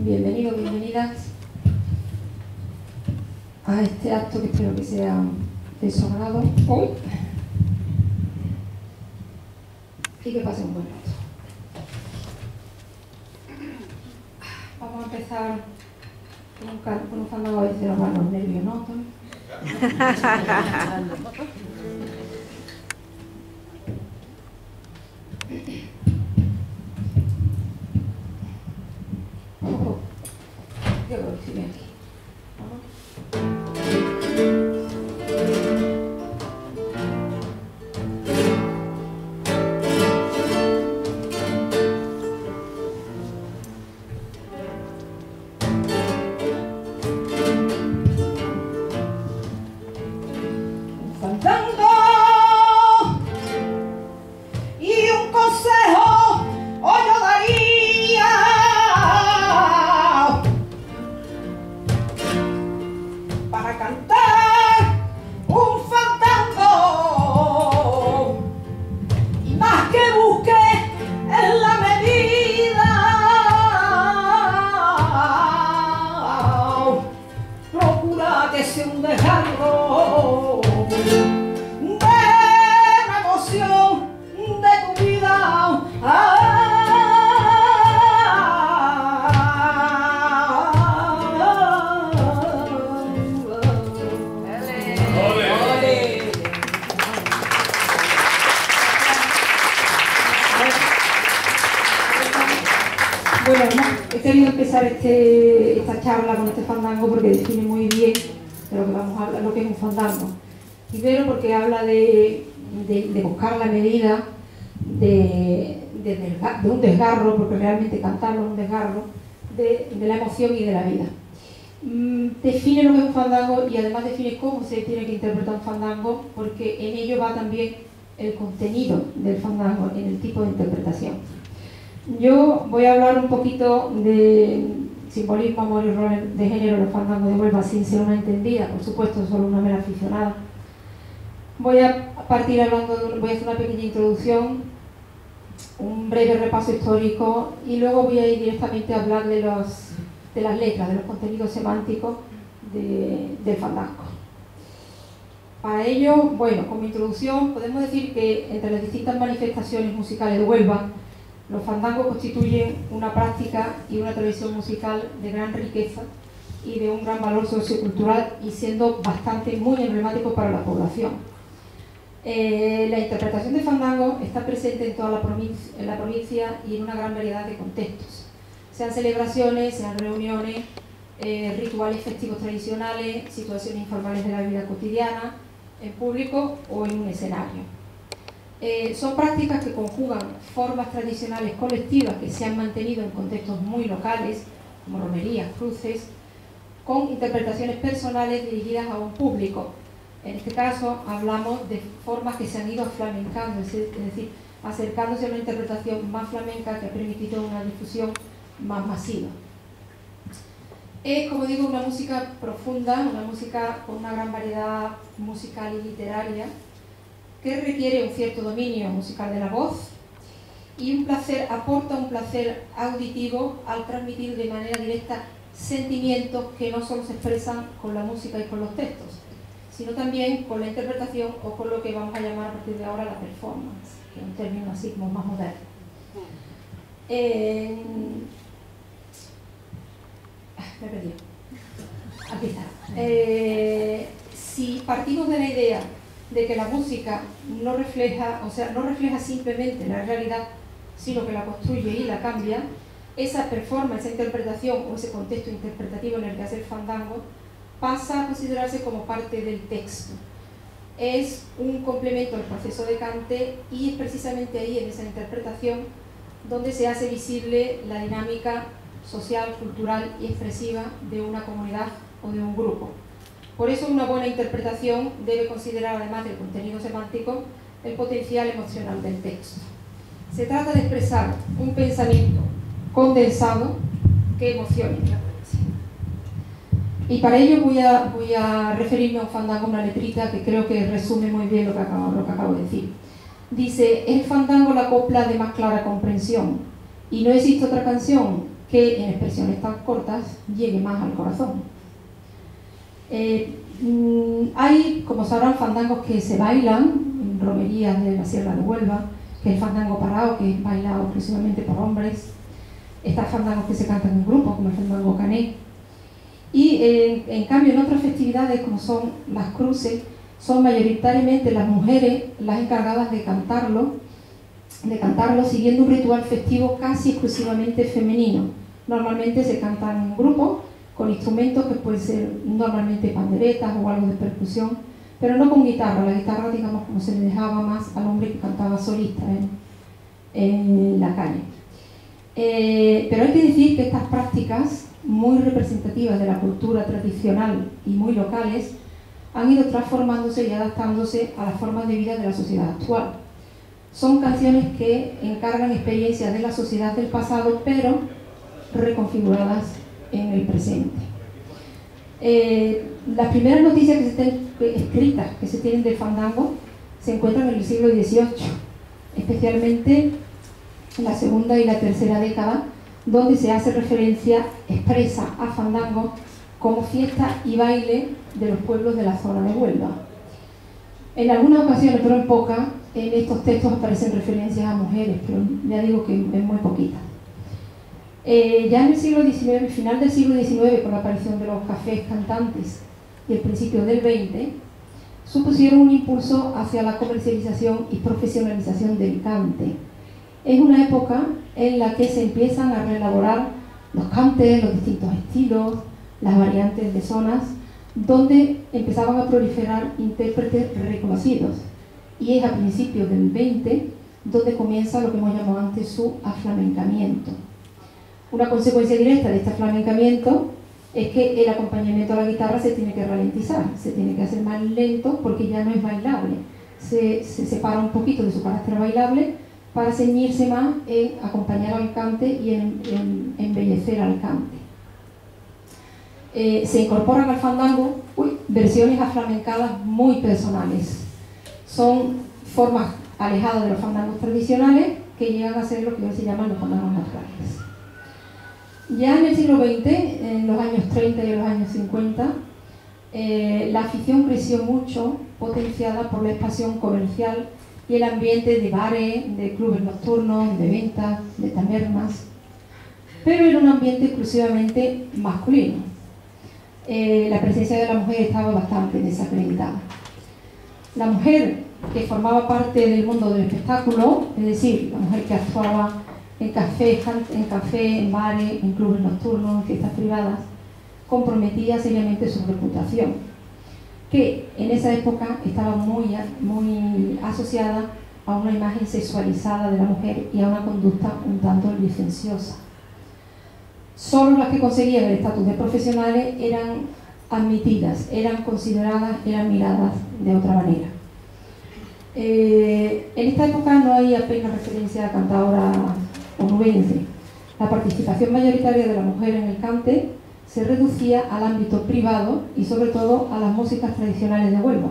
Bienvenidos, bienvenidas a este acto que espero que sea de su agrado hoy y que pasen un buen rato. Vamos a empezar con un fandango de los manos nervios, ¿no, Tony? Yo creo que sí, bien aquí. Bueno, he querido empezar esta charla con este fandango porque define muy bien de lo que vamos a hablar, lo que es un fandango. Primero porque habla de buscar la medida de un desgarro, porque realmente cantarlo es un desgarro, de la emoción y de la vida. Define lo que es un fandango y además define cómo se tiene que interpretar un fandango, porque en ello va también el contenido del fandango, en el tipo de interpretación. Yo voy a hablar un poquito de simbolismo, amor y rol de género en los fandangos de Huelva sin ser una entendida, por supuesto, solo una mera aficionada. Voy a partir voy a hacer una pequeña introducción, un breve repaso histórico y luego voy a ir directamente a hablar de las letras, de los contenidos semánticos del fandango. Para ello, bueno, como introducción, podemos decir que entre las distintas manifestaciones musicales de Huelva, los fandangos constituyen una práctica y una tradición musical de gran riqueza y de un gran valor sociocultural y siendo muy emblemáticos para la población. La interpretación de fandango está presente en toda la provincia y en una gran variedad de contextos, sean celebraciones, sean reuniones, rituales festivos tradicionales, situaciones informales de la vida cotidiana, en público o en un escenario. Son prácticas que conjugan formas tradicionales colectivas que se han mantenido en contextos muy locales, como romerías, cruces, con interpretaciones personales dirigidas a un público. En este caso hablamos de formas que se han ido flamencando, es decir, acercándose a una interpretación más flamenca que ha permitido una difusión más masiva. Es, como digo, una música profunda, una música con una gran variedad musical y literaria, que requiere un cierto dominio musical de la voz y aporta un placer auditivo al transmitir de manera directa sentimientos que no solo se expresan con la música y con los textos, sino también con la interpretación o con lo que vamos a llamar a partir de ahora la performance, que es un término así como más moderno. Me he perdido. Aquí está. Si partimos de la idea de que la música no refleja simplemente la realidad, sino que la construye y la cambia, esa performance, esa interpretación o ese contexto interpretativo en el que hace el fandango pasa a considerarse como parte del texto. Es un complemento al proceso de cante y es precisamente ahí, en esa interpretación, donde se hace visible la dinámica social, cultural y expresiva de una comunidad o de un grupo. Por eso una buena interpretación debe considerar, además del contenido semántico, el potencial emocional del texto. Se trata de expresar un pensamiento condensado que emocione la poesía. Y para ello voy a referirme a un fandango, una letrita que creo que resume muy bien lo que acabo de decir. Dice: el fandango la copla de más clara comprensión, y no existe otra canción que en expresiones tan cortas llegue más al corazón. Hay, como sabrán, fandangos que se bailan en romerías de la Sierra de Huelva, que es el fandango parado, que es bailado exclusivamente por hombres. Están fandangos que se cantan en grupo, como el fandango cané. Y en cambio, en otras festividades, como son las cruces, son mayoritariamente las mujeres las encargadas de cantarlo siguiendo un ritual festivo casi exclusivamente femenino. Normalmente se cantan en grupo, con instrumentos que pueden ser normalmente panderetas o algo de percusión, pero no con guitarra. La guitarra, digamos, como se le dejaba más al hombre que cantaba solista en la calle. Pero hay que decir que estas prácticas, muy representativas de la cultura tradicional y muy locales, han ido transformándose y adaptándose a las formas de vida de la sociedad actual. Son canciones que encargan experiencias de la sociedad del pasado, pero reconfiguradas en el presente. Las primeras noticias escritas que se tienen del fandango se encuentran en el siglo XVIII, especialmente en la segunda y la tercera década, donde se hace referencia expresa a fandango como fiesta y baile de los pueblos de la zona de Huelva. En algunas ocasiones, pero en pocas, en estos textos aparecen referencias a mujeres, pero ya digo que es muy poquita. Ya en el siglo XIX, final del siglo XIX, con la aparición de los cafés cantantes y el principio del XX, supusieron un impulso hacia la comercialización y profesionalización del cante. Es una época en la que se empiezan a reelaborar los cantes, los distintos estilos, las variantes de zonas, donde empezaban a proliferar intérpretes reconocidos. Y es a principios del XX donde comienza lo que hemos llamado antes su aflamencamiento. Una consecuencia directa de este aflamencamiento es que el acompañamiento a la guitarra se tiene que ralentizar, se tiene que hacer más lento porque ya no es bailable. Se separa un poquito de su carácter bailable para ceñirse más en acompañar al cante y en embellecer al cante. Se incorporan al fandango versiones aflamencadas muy personales. Son formas alejadas de los fandangos tradicionales que llegan a ser lo que hoy se llaman los fandangos naturales. Ya en el siglo XX, en los años 30 y en los años 50, la afición creció mucho, potenciada por la expansión comercial y el ambiente de bares, de clubes nocturnos, de ventas, de tabernas, pero era un ambiente exclusivamente masculino. La presencia de la mujer estaba bastante desacreditada. La mujer que formaba parte del mundo del espectáculo, es decir, la mujer que actuaba en cafés, en bares, en clubes nocturnos, en fiestas privadas, comprometía seriamente su reputación, que en esa época estaba muy asociada a una imagen sexualizada de la mujer y a una conducta un tanto licenciosa. Solo las que conseguían el estatus de profesionales eran admitidas, eran consideradas, eran miradas de otra manera. En esta época no hay apenas referencia a cantadora onubense. La participación mayoritaria de la mujer en el cante se reducía al ámbito privado y sobre todo a las músicas tradicionales de Huelva.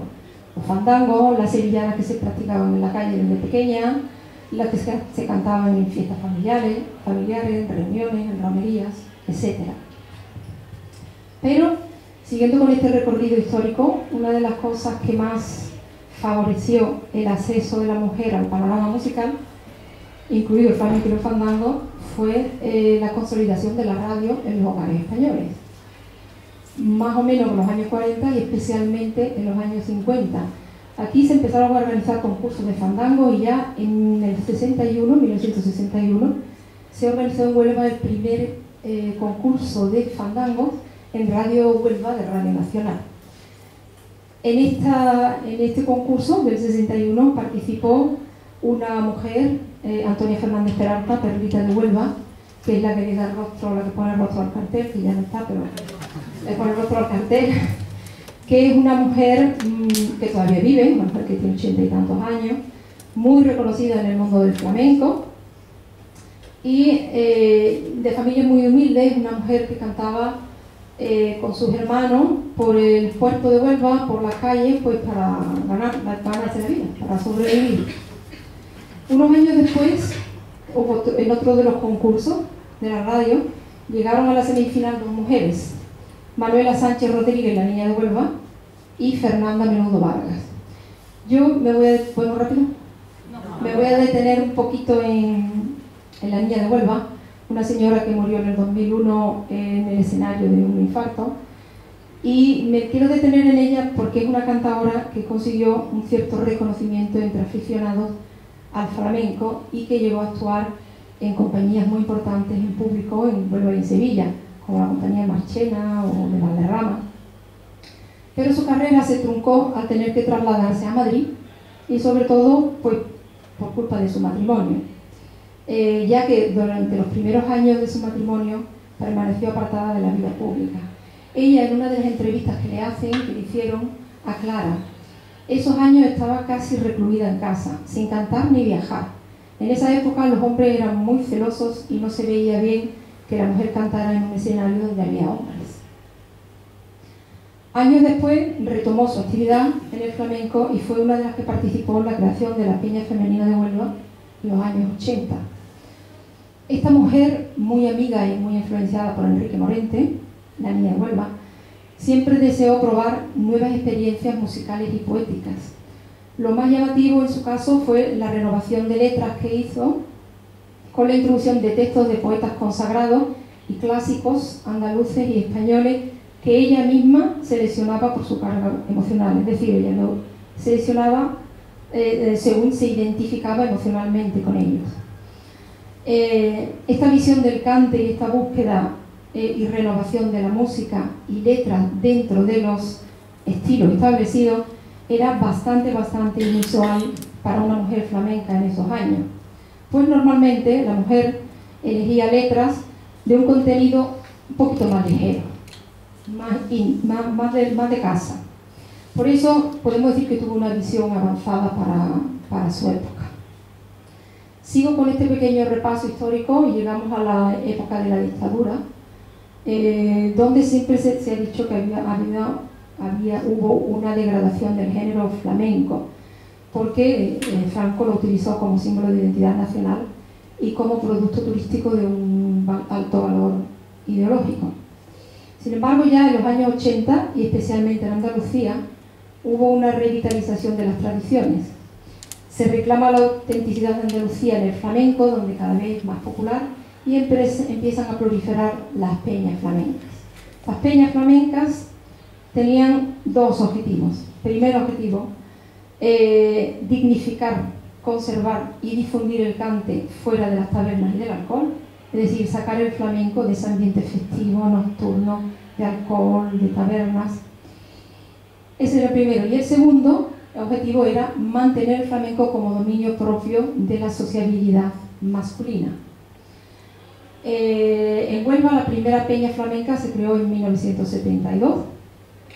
Los fandangos, las sevillanas que se practicaban en la calle desde pequeña, las que se cantaban en fiestas familiares, en reuniones, en romerías, etc. Pero, siguiendo con este recorrido histórico, una de las cosas que más favoreció el acceso de la mujer al panorama musical, incluido el flamenco y el fandango, fue la consolidación de la radio en los hogares españoles. Más o menos en los años 40 y especialmente en los años 50. Aquí se empezaron a organizar concursos de fandango y ya en el 1961, se organizó en Huelva el primer concurso de fandangos en Radio Huelva de Radio Nacional. En este concurso del 61 participó una mujer, Antonia Fernández Peralta, Perlita de Huelva, que es la que le da el rostro, la que pone el rostro al cartel, que ya no está, pero le pone el rostro al cartel, que es una mujer que todavía vive, una mujer que tiene 80 y tantos años, muy reconocida en el mundo del flamenco y de familia muy humilde, una mujer que cantaba con sus hermanos por el puerto de Huelva, por las calles, pues para ganarse la vida, para sobrevivir. Unos años después, en otro de los concursos de la radio, llegaron a la semifinal dos mujeres, Manuela Sánchez Rodríguez, la niña de Huelva, y Fernanda Menudo Vargas. Yo me voy a, ¿podemos rápido? Me voy a detener un poquito en la niña de Huelva, una señora que murió en el 2001 en el escenario de un infarto, y me quiero detener en ella porque es una cantadora que consiguió un cierto reconocimiento entre aficionados al flamenco y que llegó a actuar en compañías muy importantes en público en Huelva y en Sevilla, como la compañía Marchena o de Valderrama. Pero su carrera se truncó al tener que trasladarse a Madrid y sobre todo pues, por culpa de su matrimonio, ya que durante los primeros años de su matrimonio permaneció apartada de la vida pública. Ella, en una de las entrevistas que le hicieron, aclara: esos años estaba casi recluida en casa, sin cantar ni viajar. En esa época los hombres eran muy celosos y no se veía bien que la mujer cantara en un escenario donde había hombres. Años después retomó su actividad en el flamenco y fue una de las que participó en la creación de la Peña Femenina de Huelva en los años 80. Esta mujer, muy amiga y muy influenciada por Enrique Morente, la niña de Huelva, siempre deseó probar nuevas experiencias musicales y poéticas. Lo más llamativo en su caso fue la renovación de letras que hizo con la introducción de textos de poetas consagrados y clásicos andaluces y españoles que ella misma seleccionaba por su carga emocional, es decir, ella lo seleccionaba según se identificaba emocionalmente con ellos. Esta visión del cante y esta búsqueda y renovación de la música y letras dentro de los estilos establecidos era bastante inusual para una mujer flamenca en esos años, pues normalmente la mujer elegía letras de un contenido un poquito más ligero, más de casa. Por eso podemos decir que tuvo una visión avanzada para su época. Sigo con este pequeño repaso histórico y llegamos a la época de la dictadura, donde siempre se ha dicho que hubo una degradación del género flamenco, porque Franco lo utilizó como símbolo de identidad nacional y como producto turístico de un alto valor ideológico. Sin embargo, ya en los años 80, y especialmente en Andalucía, hubo una revitalización de las tradiciones. Se reclama la autenticidad de Andalucía en el flamenco, donde cada vez es más popular, y empiezan a proliferar las peñas flamencas. Las peñas flamencas tenían dos objetivos. Primer objetivo, dignificar, conservar y difundir el cante fuera de las tabernas y del alcohol, es decir, sacar el flamenco de ese ambiente festivo, nocturno, de alcohol, de tabernas. Ese era el primero. Y el segundo objetivo era mantener el flamenco como dominio propio de la sociabilidad masculina. En Huelva la primera peña flamenca se creó en 1972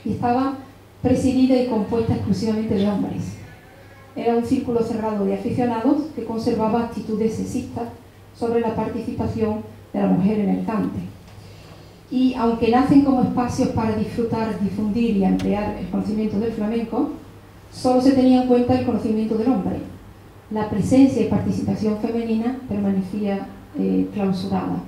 y estaba presidida y compuesta exclusivamente de hombres. Era un círculo cerrado de aficionados que conservaba actitudes sexistas sobre la participación de la mujer en el cante. Y aunque nacen como espacios para disfrutar, difundir y ampliar el conocimiento del flamenco, solo se tenía en cuenta el conocimiento del hombre. La presencia y participación femenina permanecía clausurada.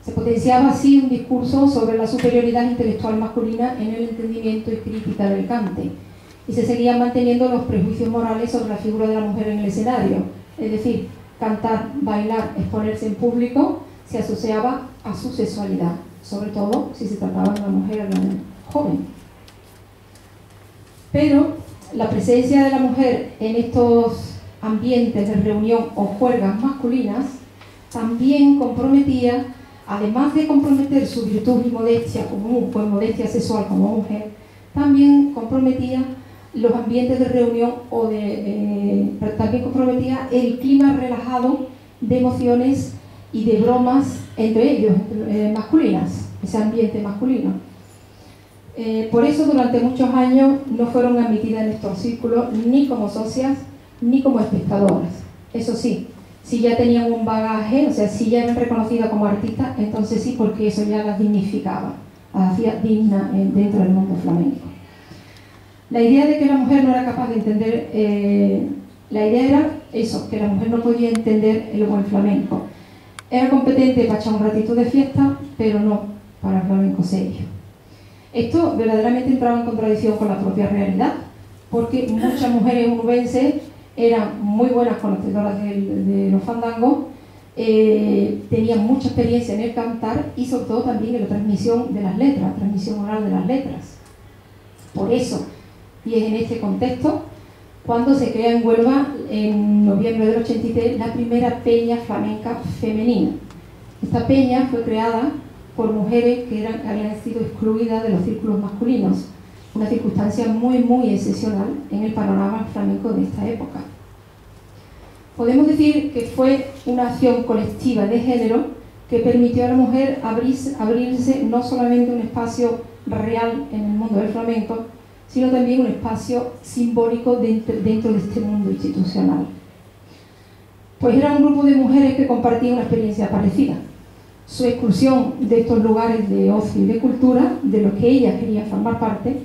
Se potenciaba así un discurso sobre la superioridad intelectual masculina en el entendimiento y crítica del cante, y se seguían manteniendo los prejuicios morales sobre la figura de la mujer en el escenario, es decir, cantar, bailar, exponerse en público se asociaba a su sexualidad, sobre todo si se trataba de una mujer joven. Pero la presencia de la mujer en estos ambientes de reunión o juergas masculinas también comprometía, además de comprometer su virtud y modestia pues modestia sexual como mujer, también comprometía los ambientes de reunión también comprometía el clima relajado de emociones y de bromas entre ellos, masculinas, ese ambiente masculino. Por eso durante muchos años no fueron admitidas en estos círculos ni como socias ni como espectadoras. Eso sí, si ya tenían un bagaje, o sea, si ya eran reconocidas como artistas, entonces sí, porque eso ya las dignificaba, las hacía dignas dentro del mundo flamenco. La idea de que la mujer no era capaz de entender, la idea era eso, que la mujer no podía entender el buen flamenco. Era competente para echar un ratito de fiesta, pero no para el flamenco serio. Esto verdaderamente entraba en contradicción con la propia realidad, porque muchas mujeres unubenses eran muy buenas conocedoras de los fandangos, tenían mucha experiencia en el cantar y sobre todo también en la transmisión de las letras, transmisión oral de las letras. Por eso, y es en este contexto, cuando se crea en Huelva, en noviembre del 83, la primera peña flamenca femenina. Esta peña fue creada por mujeres que habían sido excluidas de los círculos masculinos, una circunstancia muy excepcional en el panorama flamenco de esta época. Podemos decir que fue una acción colectiva de género que permitió a la mujer abrirse no solamente un espacio real en el mundo del flamenco, sino también un espacio simbólico dentro de este mundo institucional. Pues era un grupo de mujeres que compartían una experiencia parecida. Su exclusión de estos lugares de ocio y de cultura, de los que ellas querían formar parte,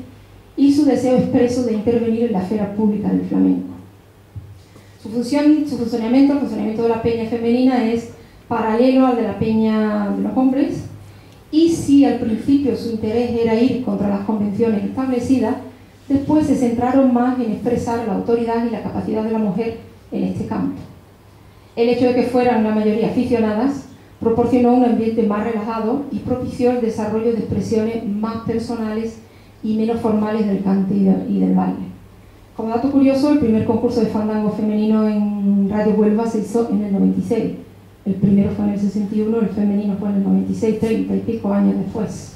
y su deseo expreso de intervenir en la esfera pública del flamenco. El funcionamiento de la peña femenina es paralelo al de la peña de los hombres, y si al principio su interés era ir contra las convenciones establecidas, después se centraron más en expresar la autoridad y la capacidad de la mujer en este campo. El hecho de que fueran la mayoría aficionadas proporcionó un ambiente más relajado y propició el desarrollo de expresiones más personales y menos formales del cante y del baile. Como dato curioso, el primer concurso de fandango femenino en Radio Huelva se hizo en el 96. El primero fue en el 61, el femenino fue en el 96, 30 y pico años después.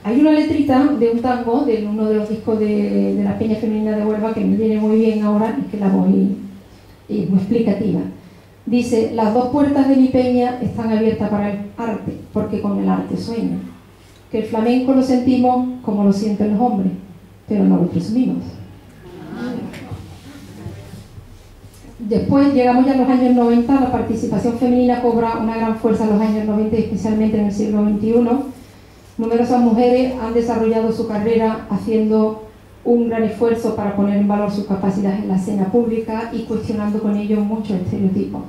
Hay una letrita de un tango de uno de los discos de la Peña Femenina de Huelva que me viene muy bien ahora y que la voy muy explicativa. Dice: las dos puertas de mi peña están abiertas para el arte, porque con el arte sueño. Que el flamenco lo sentimos como lo sienten los hombres, pero no lo presumimos. Después llegamos ya a los años 90, la participación femenina cobra una gran fuerza en los años 90, especialmente en el siglo XXI. Numerosas mujeres han desarrollado su carrera haciendo un gran esfuerzo para poner en valor sus capacidades en la escena pública y cuestionando con ello muchos estereotipos.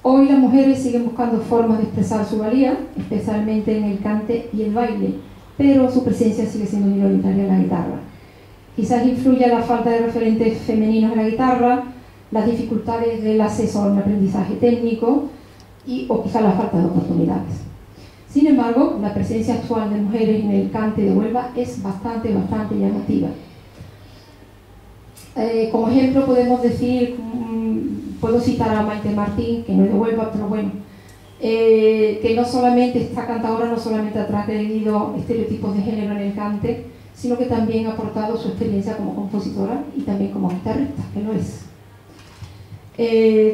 Hoy las mujeres siguen buscando formas de expresar su valía, especialmente en el cante y el baile, pero su presencia sigue siendo minoritaria en la guitarra. Quizás influya la falta de referentes femeninos en la guitarra, las dificultades del acceso a un aprendizaje técnico o quizás la falta de oportunidades. Sin embargo, la presencia actual de mujeres en el cante de Huelva es bastante llamativa. Como ejemplo podemos decir, puedo citar a Maite Martín, que no es de Huelva, pero bueno, que no solamente esta cantadora no solamente ha transgredido estereotipos de género en el cante, sino que también ha aportado su experiencia como compositora y también como guitarrista, que lo es.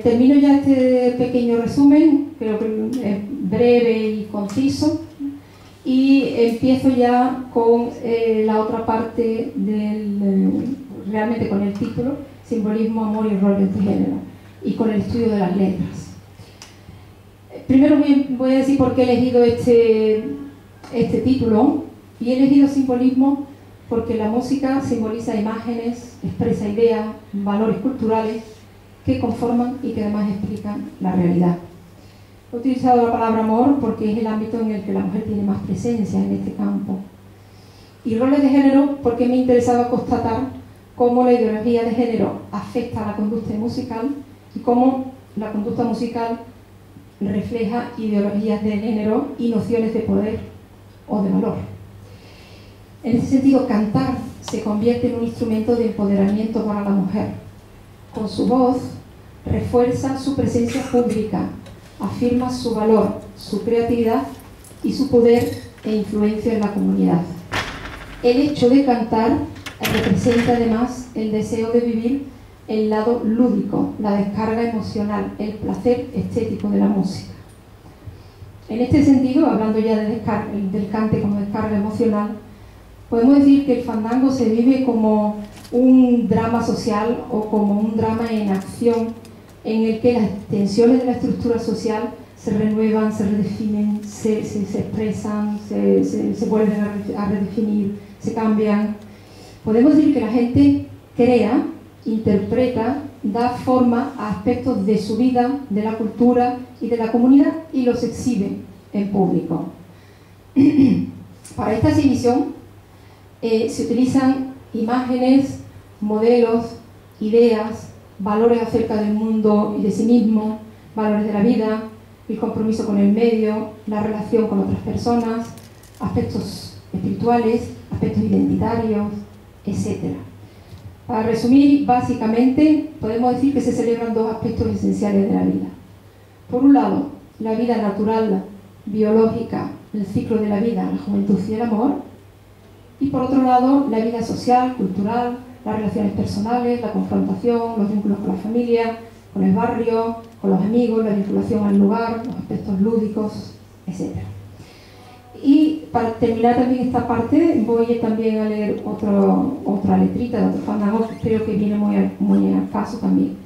Termino ya este pequeño resumen, creo que es breve y conciso, y empiezo ya con la otra parte realmente con el título: Simbolismo, amor y roles de género, y con el estudio de las letras. Primero voy a decir por qué he elegido este título, y he elegido simbolismo porque la música simboliza imágenes, expresa ideas, valores culturales que conforman y que además explican la realidad. He utilizado la palabra amor porque es el ámbito en el que la mujer tiene más presencia en este campo. Y roles de género porque me interesaba constatar cómo la ideología de género afecta a la conducta musical y cómo la conducta musical refleja ideologías de género y nociones de poder o de valor. En ese sentido, cantar se convierte en un instrumento de empoderamiento para la mujer. Con su voz refuerza su presencia pública, afirma su valor, su creatividad y su poder e influencia en la comunidad. El hecho de cantar representa además el deseo de vivir el lado lúdico, la descarga emocional, el placer estético de la música. En este sentido, hablando ya del cante como descarga emocional, podemos decir que el fandango se vive como un drama social o como un drama en acción en el que las tensiones de la estructura social se renuevan, se redefinen, se expresan, se vuelven a redefinir, se cambian. Podemos decir que la gente crea, interpreta da forma a aspectos de su vida, de la cultura y de la comunidad y los exhibe en público. Para esta exhibición se utilizan imágenes, modelos, ideas, valores acerca del mundo y de sí mismo, valores de la vida, el compromiso con el medio, la relación con otras personas, aspectos espirituales, aspectos identitarios, etc. Para resumir, básicamente, podemos decir que se celebran dos aspectos esenciales de la vida. Por un lado, la vida natural, biológica, el ciclo de la vida, la juventud y el amor. Y por otro lado, la vida social, cultural, las relaciones personales, la confrontación, los vínculos con la familia, con el barrio, con los amigos, la vinculación al lugar, los aspectos lúdicos, etc. Y para terminar también esta parte, voy también a leer otra letrita de otro fandango que creo que viene muy al caso también.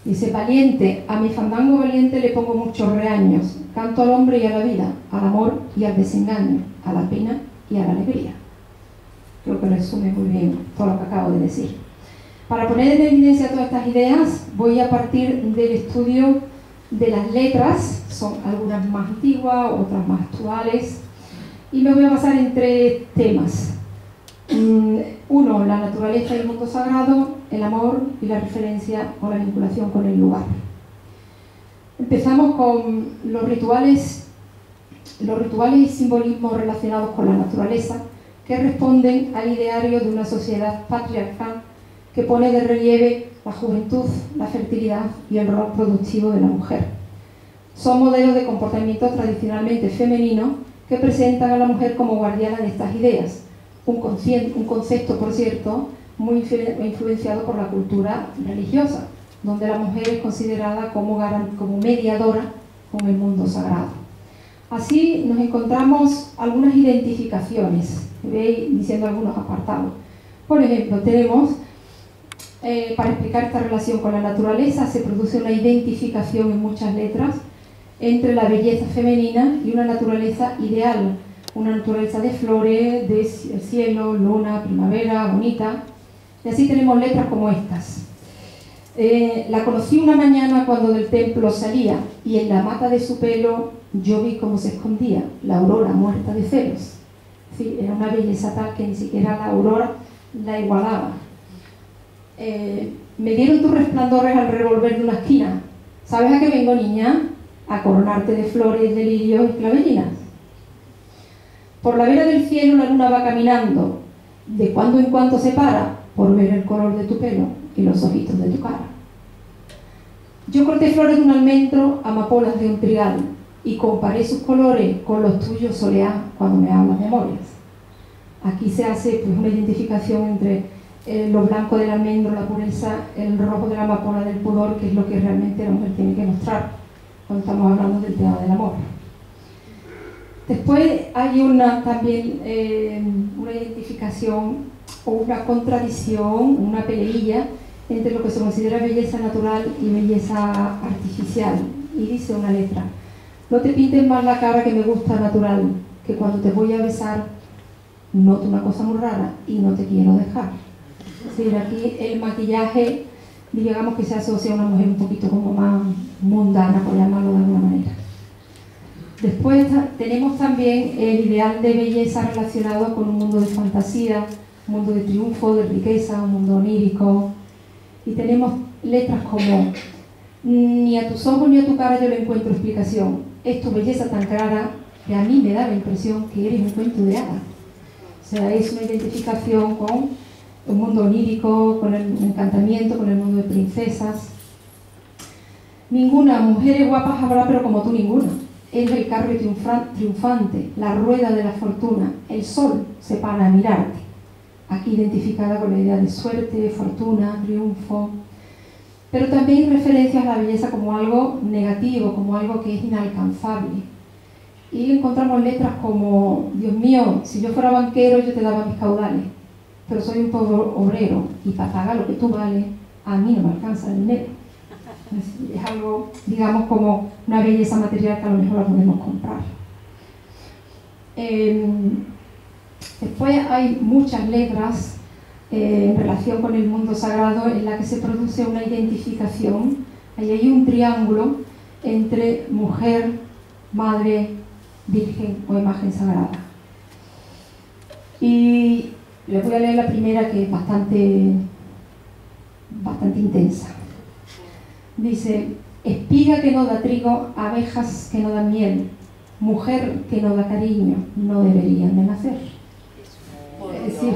Dice: valiente, a mi fandango valiente le pongo muchos reaños, canto al hombre y a la vida, al amor y al desengaño, a la pena y a la alegría. Creo que resume muy bien todo lo que acabo de decir. Para poner en evidencia todas estas ideas, voy a partir del estudio de las letras, son algunas más antiguas, otras más actuales, y me voy a basar en tres temas. Uno, la naturaleza y el mundo sagrado, el amor y la referencia o la vinculación con el lugar. Empezamos con los rituales y simbolismos relacionados con la naturaleza, que responden al ideario de una sociedad patriarcal que pone de relieve la juventud, la fertilidad y el rol productivo de la mujer. Son modelos de comportamiento tradicionalmente femeninos que presentan a la mujer como guardiana de estas ideas, un concepto, por cierto, muy influenciado por la cultura religiosa, donde la mujer es considerada como mediadora con el mundo sagrado. Así nos encontramos algunas identificaciones, veis diciendo algunos apartados. Por ejemplo, tenemos, para explicar esta relación con la naturaleza, se produce una identificación en muchas letras entre la belleza femenina y una naturaleza ideal, una naturaleza de flores, de cielo, luna, primavera, bonita. Y así tenemos letras como estas. La conocí una mañana cuando del templo salía, y en la mata de su pelo yo vi cómo se escondía la aurora muerta de celos. Sí, era una belleza tal que ni siquiera la aurora la igualaba. Me dieron tus resplandores al revolver de una esquina. ¿Sabes a qué vengo, niña? A coronarte de flores, de lirios y clavellinas. Por la vera del cielo la luna va caminando, de cuando en cuando se para por ver el color de tu pelo y los ojitos de tu cara. Yo corté flores de un almendro, amapolas de un trigal, y comparé sus colores con los tuyos soleá cuando me hablas de memorias. Aquí se hace pues una identificación entre lo blanco del almendro, la pureza, el rojo de la amapola del pudor, que es lo que realmente la mujer tiene que mostrar cuando estamos hablando del tema del amor. Después hay también una identificación o una contradicción, una peleilla entre lo que se considera belleza natural y belleza artificial. Y dice una letra: no te pintes más la cara que me gusta natural, que cuando te voy a besar noto una cosa muy rara y no te quiero dejar. Es decir, aquí el maquillaje, digamos que se asocia a una mujer un poquito como más mundana, por llamarlo de alguna manera. Después tenemos también el ideal de belleza relacionado con un mundo de fantasía, un mundo de triunfo, de riqueza, un mundo onírico. Y tenemos letras como: ni a tus ojos ni a tu cara yo le encuentro explicación. Es tu belleza tan clara que a mí me da la impresión que eres un cuento de hadas. O sea, es una identificación con un mundo onírico, con el encantamiento, con el mundo de princesas. Ninguna mujer guapa habrá, pero como tú ninguna. Eres el carro triunfante, la rueda de la fortuna, el sol se para a mirarte. Aquí identificada con la idea de suerte, fortuna, triunfo. Pero también referencias a la belleza como algo negativo, como algo que es inalcanzable. Y encontramos letras como: Dios mío, si yo fuera banquero yo te daba mis caudales, pero soy un pobre obrero y para pagar lo que tú vales, a mí no me alcanza el dinero. Es algo, digamos, como una belleza material que a lo mejor la podemos comprar. Después hay muchas letras en relación con el mundo sagrado, en la que se produce una identificación. Ahí hay un triángulo entre mujer, madre, virgen o imagen sagrada. Y les voy a leer la primera, que es bastante intensa. Dice: espiga que no da trigo, abejas que no dan miel, mujer que no da cariño, no deberían de nacer. Es decir,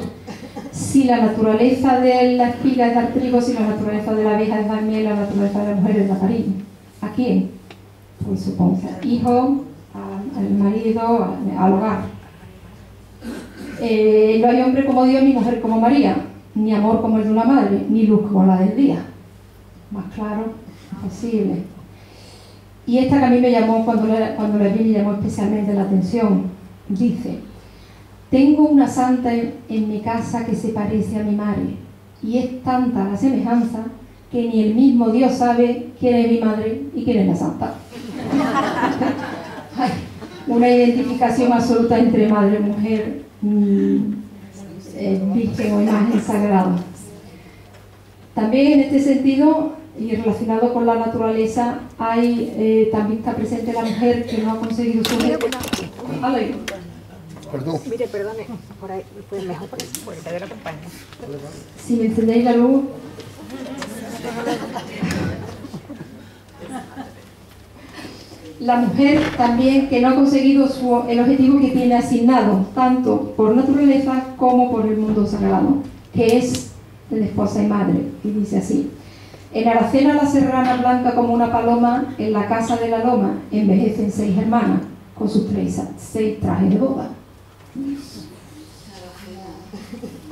si la naturaleza de la espiga es dar trigo, si la naturaleza de la abeja es dar miel, la naturaleza de la mujer es dar cariño. ¿A quién? Pues supongo al hijo, al marido, al hogar. No hay hombre como Dios, ni mujer como María, ni amor como el de una madre, ni luz como la del día. Más claro, imposible. Y esta que a mí me llamó, cuando la vi, me llamó especialmente la atención. Dice: tengo una santa en mi casa que se parece a mi madre, y es tanta la semejanza que ni el mismo Dios sabe quién es mi madre y quién es la santa. Ay, una identificación absoluta entre madre y mujer, virgen o imagen sagrada. También en este sentido, y relacionado con la naturaleza, también está presente la mujer que no ha conseguido su... Perdón. Mire, perdone, por ahí, pues mejor por eso, porque te la acompaña. Si me encendéis la luz. La mujer también que no ha conseguido el objetivo que tiene asignado, tanto por naturaleza como por el mundo sagrado, que es de esposa y madre. Y dice así: en Aracena la serrana, blanca como una paloma, en la casa de la loma envejecen 6 hermanas con sus 6 trajes de boda.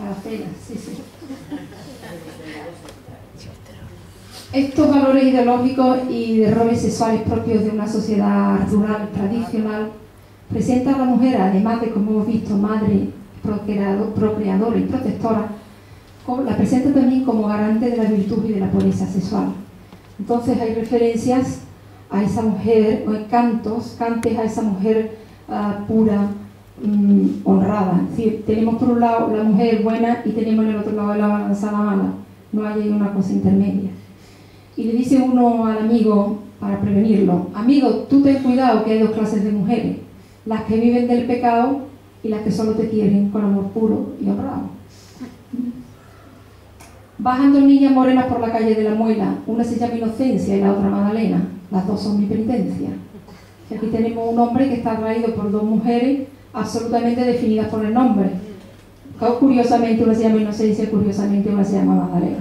Aracena, sí, sí. Estos valores ideológicos y de roles sexuales propios de una sociedad rural tradicional presentan a la mujer, además de, como hemos visto, madre, procreadora y protectora, la presenta también como garante de la virtud y de la pureza sexual. Entonces hay referencias a esa mujer, o en cantes a esa mujer pura, honrada. Es decir, tenemos por un lado la mujer buena y tenemos en el otro lado la balanza mala. No hay una cosa intermedia. Y le dice uno al amigo, para prevenirlo: amigo, tú ten cuidado, que hay 2 clases de mujeres, las que viven del pecado y las que solo te quieren con amor puro y honrado. Bajan 2 niñas morenas por la calle de la Muela, una se llama Inocencia y la otra Magdalena, las 2 son mi penitencia. Y aquí tenemos un hombre que está atraído por 2 mujeres absolutamente definidas por el nombre. Curiosamente una se llama Inocencia, curiosamente una se llama Magdalena.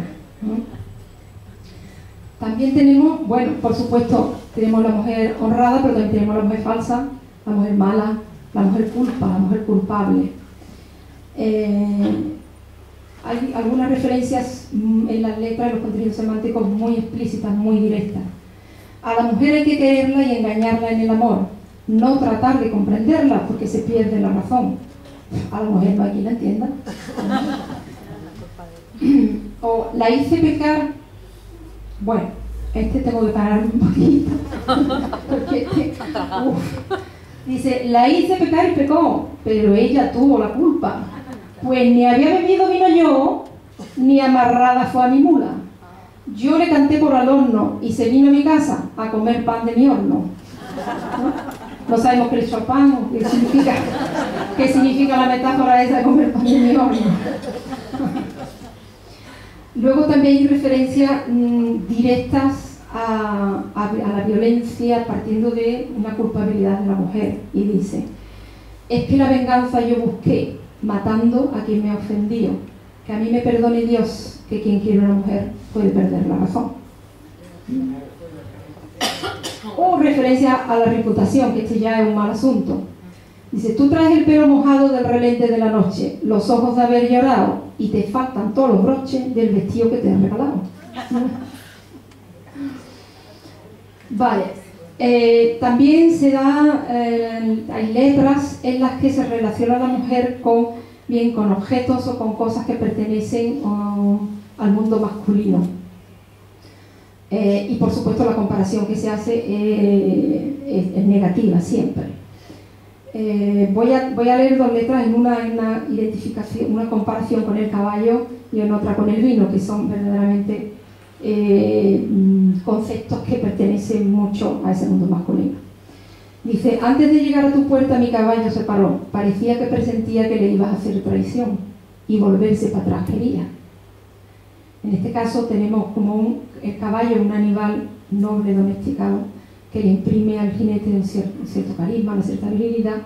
También tenemos, bueno, por supuesto, tenemos la mujer honrada, pero también tenemos la mujer falsa, la mujer mala, la mujer culpa, la mujer culpable. Hay algunas referencias en las letras, en los contenidos semánticos muy explícitas, muy directas. A la mujer hay que quererla y engañarla en el amor, no tratar de comprenderla porque se pierde la razón. A la mujer no hay quien la entienda. O la hice pecar. Bueno, tengo que parar un poquito. Porque dice: la hice pecar y pecó, pero ella tuvo la culpa. Pues ni había bebido vino yo, ni amarrada fue a mi mula. Yo le canté por al horno y se vino a mi casa a comer pan de mi horno. No sabemos qué es Chopin, qué significa la metáfora esa de comer pan de mi horno. Luego también hay referencias directas a la violencia partiendo de una culpabilidad de la mujer. Y dice: es que la venganza yo busqué, matando a quien me ha ofendido. Que a mí me perdone Dios, que quien quiere una mujer puede perder la razón. O referencia a la reputación, que este ya es un mal asunto. Dice: tú traes el pelo mojado del relente de la noche, los ojos de haber llorado, y te faltan todos los broches del vestido que te han regalado. Vale. También se da, hay letras en las que se relaciona a la mujer con objetos o con cosas que pertenecen al mundo masculino. Y por supuesto la comparación que se hace es negativa siempre. voy a leer dos letras, en una identificación, una comparación con el caballo y en otra con el vino, que son verdaderamente conceptos que pertenecen mucho a ese mundo masculino. Dice: antes de llegar a tu puerta mi caballo se paró, parecía que presentía que le ibas a hacer traición y volverse para atrás quería. En este caso tenemos como el caballo, un animal noble domesticado que le imprime al jinete un cierto carisma, una cierta virilidad.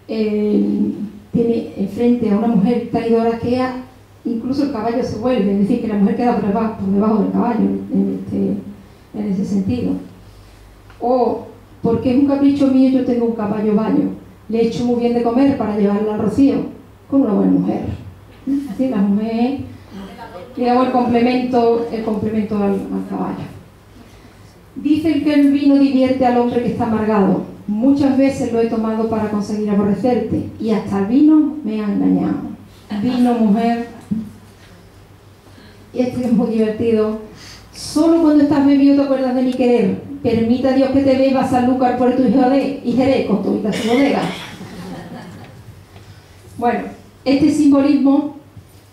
Tiene enfrente a una mujer traidora que incluso el caballo se vuelve, es decir, que la mujer queda por debajo del caballo en ese sentido. O porque es un capricho mío, yo tengo un caballo bayo, le echo muy bien de comer para llevarla al rocío, con una buena mujer. ¿Sí? La mujer, digamos, el complemento al caballo. Dicen que el vino divierte al hombre que está amargado. Muchas veces lo he tomado para conseguir aborrecerte y hasta el vino me ha engañado. Vino, mujer. Y esto es muy divertido. Solo cuando estás bebido te acuerdas de mi querer. Permita Dios que te bebas Sanlúcar, Puerto y Jerez con toda su bodega. Bueno, este simbolismo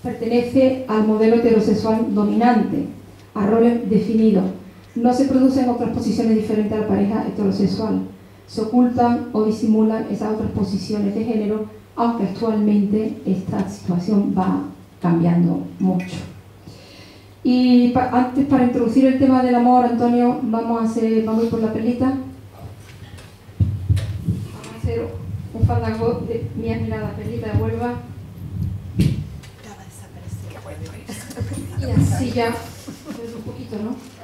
pertenece al modelo heterosexual dominante, a roles definidos. No se producen otras posiciones diferentes a la pareja heterosexual. Se ocultan o disimulan esas otras posiciones de género, aunque actualmente esta situación va cambiando mucho. Y antes, para introducir el tema del amor, Antonio, vamos a ir por la perlita. Vamos a hacer un fandango de mi admirada perlita de Huelva. Y así ya, un poquito, ¿no?